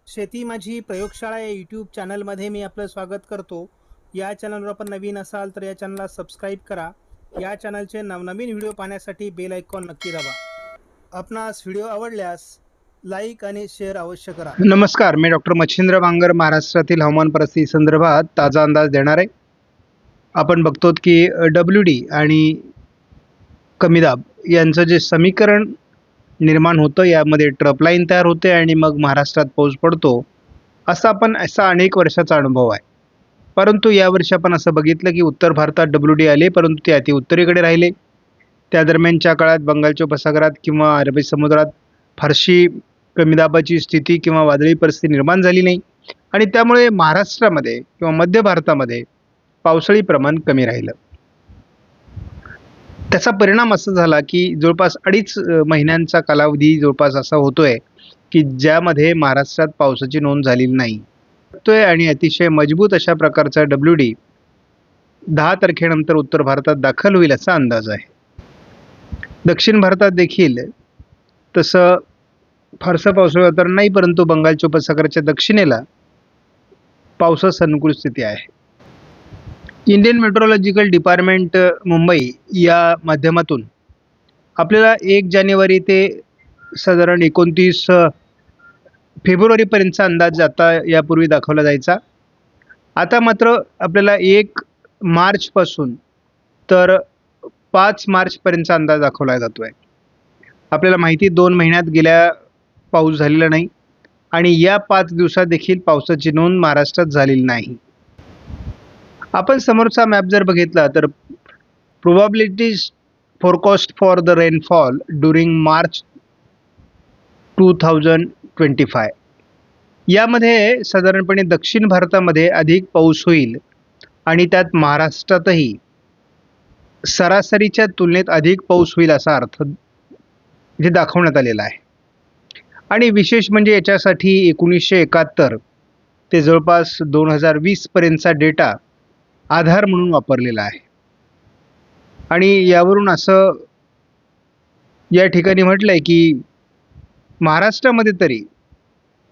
शेती माझी प्रयोगशाळा या यूट्यूब चॅनलमध्ये मी आपलं स्वागत करतो. या चॅनलवर आपण नवीन असाल तर या चॅनलला सबस्क्राईब करा. या चॅनलचे नवनवीन व्हिडिओ पाहण्यासाठी बेल आयकॉन नक्की दाबा. आपणास व्हिडिओ आवडल्यास लाईक आणि शेअर अवश्य करा. नमस्कार, मी डॉक्टर मच्छिंद्र बांगर महाराष्ट्रातील हवामान परिस्थिती संदर्भात ताजा अंदाज देणार आहे. आपण बघतो की WD आणि कमी दाब यांचं जे समीकरण निर्माण होतं, यामध्ये ट्रप लाईन तयार होते आणि मग महाराष्ट्रात पाऊस पडतो. असा अनेक वर्षाचा अनुभव आहे. परंतु यावर्षी आपण असं बघितलं की उत्तर भारतात WD आले, परंतु ते अति उत्तरेकडे राहिले. त्या दरम्यानच्या काळात बंगालच्या उपसागरात किंवा अरबी समुद्रात फारशी कमी दाबाची स्थिती किंवा वादळी परिस्थिती निर्माण झाली नाही आणि त्यामुळे महाराष्ट्रामध्ये किंवा मध्य भारतामध्ये पावसाळी प्रमाण कमी राहिलं. त्याचा परिणाम असा झाला की जवळपास 2.5 महिन्यांचा कालावधी जवळपास असा होतोय की ज्यामध्ये महाराष्ट्रात पावसाची नोंद झालेली नाही. आणि अतिशय मजबूत अशा प्रकारचा WD 10 तारखेनंतर उत्तर भारतात दाखल होईल असा अंदाज आहे. दक्षिण भारतात देखील तसं फारसं पावसाळी वातावरण नाही, परंतु बंगालच्या उपसागराच्या दक्षिणेला पावसास अनुकूल स्थिती आहे. इंडियन मेट्रोलॉजिकल डिपार्टमेंट मुंबई या माध्यमातून आपल्याला 1 जानेवारी ते साधारण 29 फेब्रुवारीपर्यंतचा अंदाज आता यापूर्वी दाखवला जायचा. आता मात्र आपल्याला 1 मार्चपासून तर 5 मार्चपर्यंतचा अंदाज दाखवला जातो आहे. आपल्याला माहिती 2 महिन्यात गेल्या पाऊस झालेला नाही आणि या 5 दिवसात देखील पावसाची नोंद महाराष्ट्रात झालेली नाही. आपण समोरचा मॅप जर बघितला तर probabilities forecast for the rainfall during March 2025 यामध्ये साधारणपणे दक्षिण भारतामध्ये अधिक पाऊस होईल आणि त्यात महाराष्ट्रातही सरासरीच्या तुलनेत अधिक पाऊस होईल असा अर्थ इथे दाखवण्यात आलेला आहे. आणि विशेष म्हणजे याच्यासाठी 1971 ते जवळपास 2020 पर्यंतचा डेटा आधार म्हणून वापरलेला आहे. आणि यावरून असं या ठिकाणी म्हटलंय की महाराष्ट्रामध्ये तरी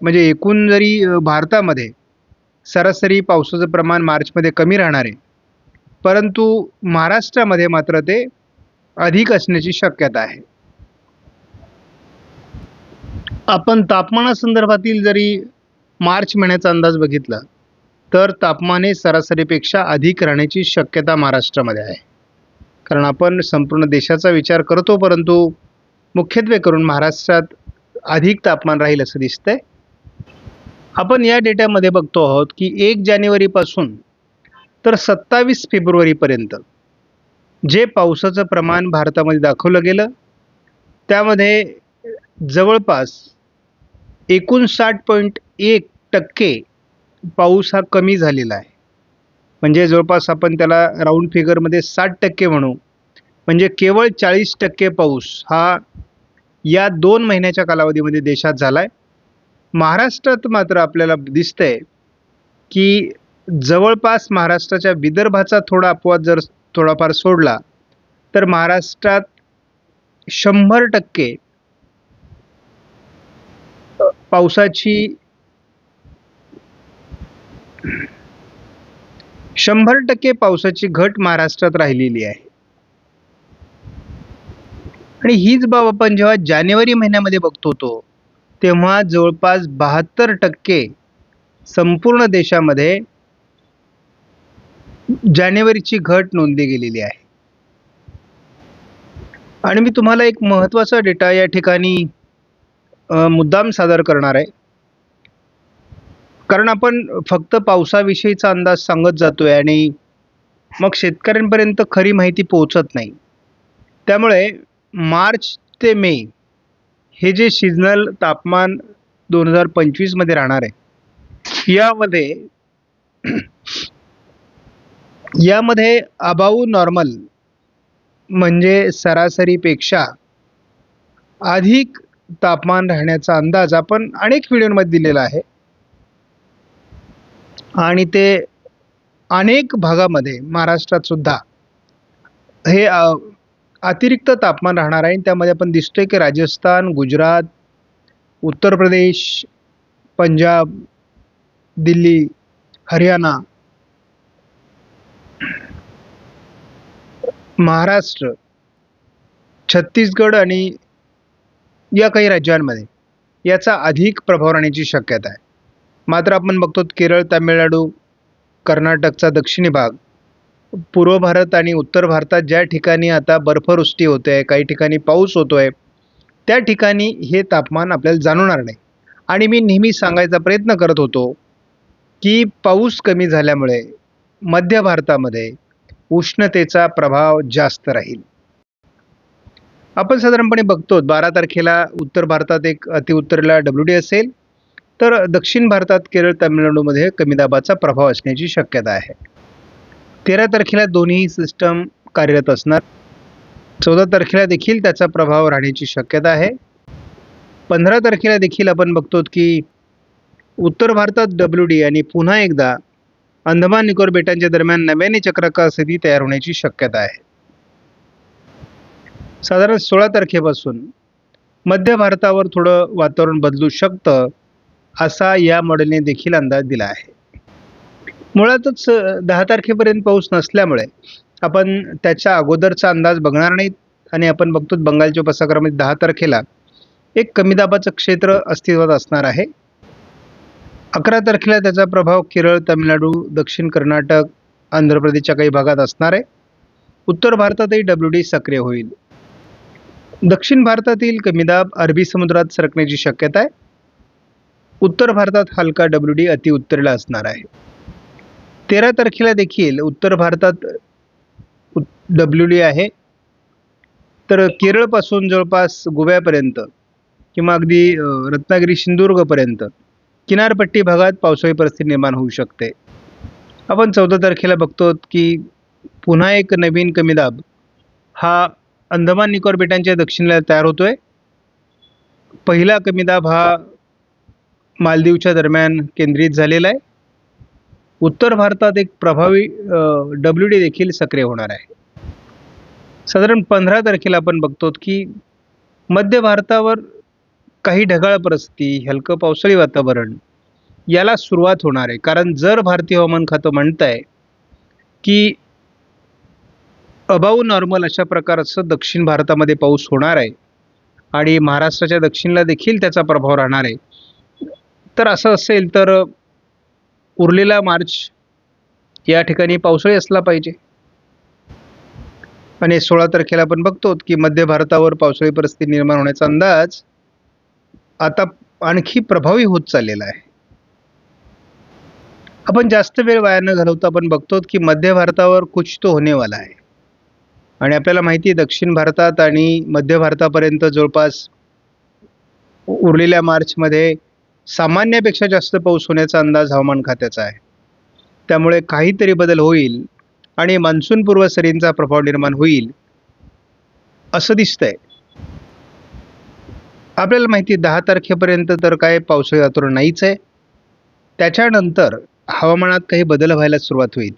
म्हणजे एकूण जरी भारतामध्ये सरासरी पावसाचं प्रमाण मार्चमध्ये कमी राहणार आहे, परंतु महाराष्ट्रामध्ये मात्र ते अधिक असण्याची शक्यता आहे. आपण तापमानासंदर्भातील जरी मार्च महिन्याचा अंदाज बघितला तर तापमान हे सरासरीपेक्षा अधिक राहण्याची शक्यता महाराष्ट्रामध्ये आहे. कारण आपण संपूर्ण देशाचा विचार करतो, परंतु मुख्यत्वे करून महाराष्ट्रात अधिक तापमान राहील असं दिसतंय. आपण या डेटामध्ये बघतो आहोत की 1 जानेवारीपासून तर 27 फेब्रुवारीपर्यंत जे पावसाचं प्रमाण भारतामध्ये दाखवलं गेलं त्यामध्ये जवळपास 59.1% पाऊस हा कमी झालेला आहे. म्हणजे जवळपास आपण त्याला राऊंड फिगरमध्ये 60% म्हणू, म्हणजे केवळ 40% पाऊस हा या 2 महिन्याच्या कालावधीमध्ये देशात झाला आहे. महाराष्ट्रात मात्र आपल्याला दिसतंय की जवळपास महाराष्ट्राच्या विदर्भाचा थोडा अपवाद जर थोडाफार सोडला तर महाराष्ट्रात 100% पावसाची 100% पावसाची घट महाराष्ट्रात राहिलेली आहे. आणि हीच बाब आपण जेव्हा जानेवारी महिन्यामध्ये बघतो तेव्हा जवळपास 72% संपूर्ण देशामध्ये जानेवारीची घट नोंदली गेलेली आहे. आणि मी तुम्हाला एक महत्त्वाचा डेटा या ठिकाणी मुद्दाम सादर करणार आहे, कारण आपण फक्त पावसाविषयीचा अंदाज सांगत जातोय आणि मग शेतकऱ्यांपर्यंत खरी माहिती पोहोचत नाही. त्यामुळे मार्च ते मे हे जे सीझनल तापमान 2025 मध्ये राहणार आहे, यामध्ये अबाऊ नॉर्मल म्हणजे सरासरीपेक्षा अधिक तापमान राहण्याचा अंदाज आपण अनेक व्हिडिओमध्ये दिलेला आहे आणि ते अनेक भागामध्ये महाराष्ट्रात सुद्धा हे अतिरिक्त तापमान राहणार आहे. त्यामध्ये आपण दिसतोय की राजस्थान, गुजरात, उत्तर प्रदेश, पंजाब, दिल्ली, हरियाणा, महाराष्ट्र, छत्तीसगड आणि या काही राज्यांमध्ये याचा अधिक प्रभाव राहण्याची शक्यता आहे. मात्र आपण बघतो केरळ, तामिळनाडू, कर्नाटकचा दक्षिणी भाग, पूर्व भारत आणि उत्तर भारतात ज्या ठिकाणी आता बर्फवृष्टी होते आहे, काही ठिकाणी पाऊस होतो आहे, त्या ठिकाणी हे तापमान आपल्याला जाणवणार नाही. आणि मी नेहमी सांगायचा प्रयत्न करत होतो की पाऊस कमी झाल्यामुळे मध्य भारतामध्ये उष्णतेचा प्रभाव जास्त राहील. आपण साधारणपणे बघतो 12 तारखेला उत्तर भारतात एक अतिउत्तरेला WD असेल, तर दक्षिण भारतात केरळ, तामिळनाडूमध्ये कमी दाबाचा प्रभाव असण्याची शक्यता आहे. 13 तारखेला दोन्ही सिस्टम कार्यरत असणार. 14 तारखेला देखील त्याचा प्रभाव राहण्याची शक्यता आहे. 15 तारखेला देखील आपण बघतो की उत्तर भारतात WD आणि पुन्हा एकदा अंदमान निकोबार बेटांच्या दरम्यान नव्याने चक्राकार स्थिती तयार होण्याची शक्यता आहे. साधारण 16 तारखेपासून मध्य भारतावर थोडं वातावरण बदलू शकतं असा या मॉडेलने देखील अंदाज दिला आहे. मुळातच 10 तारखेपर्यंत पाऊस नसल्यामुळे आपण त्याच्या अगोदरचा अंदाज बघणार नाहीत आणि आपण बघतो बंगालच्या उपसागरामध्ये 10 तारखेला एक कमी दाबाचं क्षेत्र अस्तित्वात असणार आहे. 11 तारखेला त्याचा प्रभाव केरळ, तामिळनाडू, दक्षिण कर्नाटक, आंध्र प्रदेशच्या काही भागात असणार आहे. उत्तर भारतातही WD सक्रिय होईल. दक्षिण भारतातील कमी दाब अरबी समुद्रात सरकण्याची शक्यता आहे. उत्तर भारतात हलका WD अतिउत्तरेला असणार आहे. 13 तारखेला देखील उत्तर भारतात WD आहे, तर केरळपासून जवळपास गोव्यापर्यंत किंवा अगदी रत्नागिरी सिंधुदुर्गपर्यंत किनारपट्टी भागात पावसाळी परिस्थिती निर्माण होऊ शकते. आपण 14 तारखेला बघतो की पुन्हा एक नवीन कमी दाब हा अंदमान निकोबार बेटांच्या दक्षिणेला तयार होतोय. पहिला कमी दाब हा मालदीवच्या दरम्यान केंद्रित झालेला आहे. उत्तर भारतात एक प्रभावी WD देखील सक्रिय होणार आहे. साधारण 15 तारखेला आपण बघतो की मध्य भारतावर काही ढगाळ परिस्थिती, हलकं पावसाळी वातावरण याला सुरुवात होणार आहे. कारण जर भारतीय हवामान खातं म्हणत आहे की अबाव नॉर्मल अशा प्रकारचं दक्षिण भारतामध्ये पाऊस होणार आहे आणि महाराष्ट्राच्या दक्षिणेला देखील त्याचा प्रभाव राहणार आहे, तर असं असेल तर उरलेला मार्च या ठिकाणी पावसाळी असला पाहिजे. आणि 16 तारखेला आपण बघतो की मध्य भारतावर पावसाळी परिस्थिती निर्माण होण्याचा अंदाज आता आणखी प्रभावी होत चाललेला आहे. आपण जास्त वेळ वाया न घालवता आपण बघतो की मध्य भारतावर कुछ तो होने वाला आहे. आणि आपल्याला माहिती आहे दक्षिण भारतात आणि मध्य भारतापर्यंत जवळपास उरलेल्या मार्चमध्ये सामान्यापेक्षा जास्त पाऊस होण्याचा अंदाज हवामान खात्याचा आहे. त्यामुळे काहीतरी बदल होईल आणि मान्सूनपूर्व सरींचा प्रभाव निर्माण होईल असं दिसतंय. आपल्याला माहिती आहे 10 तारखेपर्यंत तर काय पावसाळी वातावरण नाहीच आहे. त्याच्यानंतर हवामानात काही बदल व्हायला सुरुवात होईल.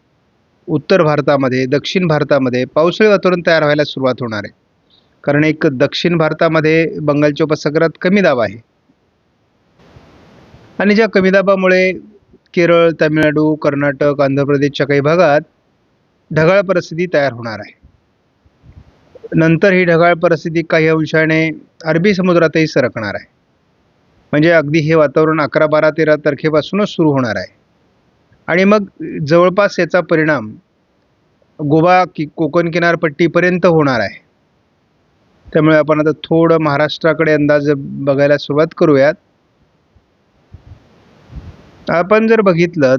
उत्तर भारतामध्ये, दक्षिण भारतामध्ये पावसाळी वातावरण तयार व्हायला सुरुवात होणार आहे. कारण एक दक्षिण भारतामध्ये बंगालच्या उपसागरात कमी दाब आहे आणि ज्या कमी दाबामुळे केरळ, तामिळनाडू, कर्नाटक, आंध्र प्रदेशच्या काही भागात ढगाळ परिस्थिती तयार होणार आहे. नंतर ही ढगाळ परिस्थिती काही अंशाने अरबी समुद्रातही सरकणार आहे. म्हणजे अगदी हे वातावरण 11, 12, 13 तारखेपासूनच सुरू होणार आहे आणि मग जवळपास याचा परिणाम गोवा कोकण किनारपट्टीपर्यंत होणार आहे. त्यामुळे आपण आता थोडं महाराष्ट्राकडे अंदाज बघायला सुरुवात करूयात. आपण जर बघितलं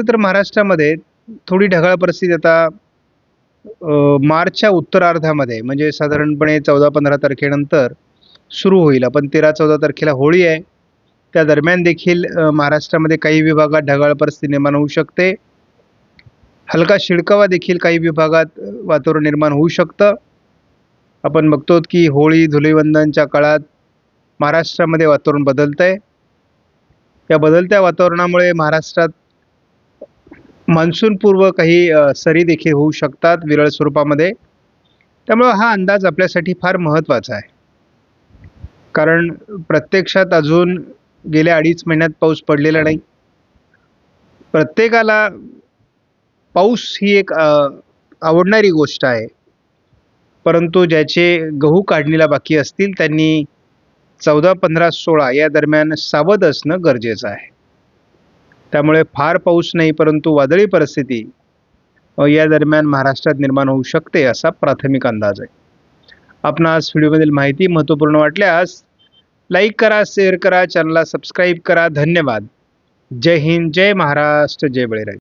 तर महाराष्ट्रामध्ये थोडी ढगाळ परिस्थिती आता मार्चच्या उत्तरार्धामध्ये म्हणजे साधारणपणे 14-15 तारखेनंतर सुरू होईल. आपण 13-14 तारखेला होळी आहे, त्या दरम्यान देखील महाराष्ट्रामध्ये काही विभागात ढगाळ परिस्थिती निर्माण होऊ शकते. हलका शिडकावा देखील काही विभागात वातावरण निर्माण होऊ शकतं. आपण बघतो की होळी धुलीवंदनच्या काळात महाराष्ट्रामध्ये वातावरण बदलतंय. या बदलत्या वातावरणामुळे महाराष्ट्रात मान्सूनपूर्व काही सरी देखील होऊ शकतात विरळ स्वरूपामध्ये. त्यामुळे हा अंदाज आपल्यासाठी फार महत्त्वाचा आहे. कारण प्रत्यक्षात अजून गेल्या 2.5 महिन्यात पाऊस पडलेला नाही. प्रत्येकाला पाऊस ही एक आवडणारी गोष्ट आहे, परंतु ज्याचे गहू काढणीला बाकी असतील त्यांनी 14, 15, 16 या दरम्यान सावध असणं गरजेचं आहे. त्यामुळे फार पाऊस नाही, परंतु वादळी परिस्थिती या दरम्यान महाराष्ट्रात निर्माण होऊ शकते असा प्राथमिक अंदाज आहे. आपणास व्हिडिओमधील माहिती महत्त्वपूर्ण वाटल्यास लाईक करा, शेअर करा, चॅनलला सबस्क्राईब करा. धन्यवाद. जय हिंद, जय महाराष्ट्र, जय बळीराजा.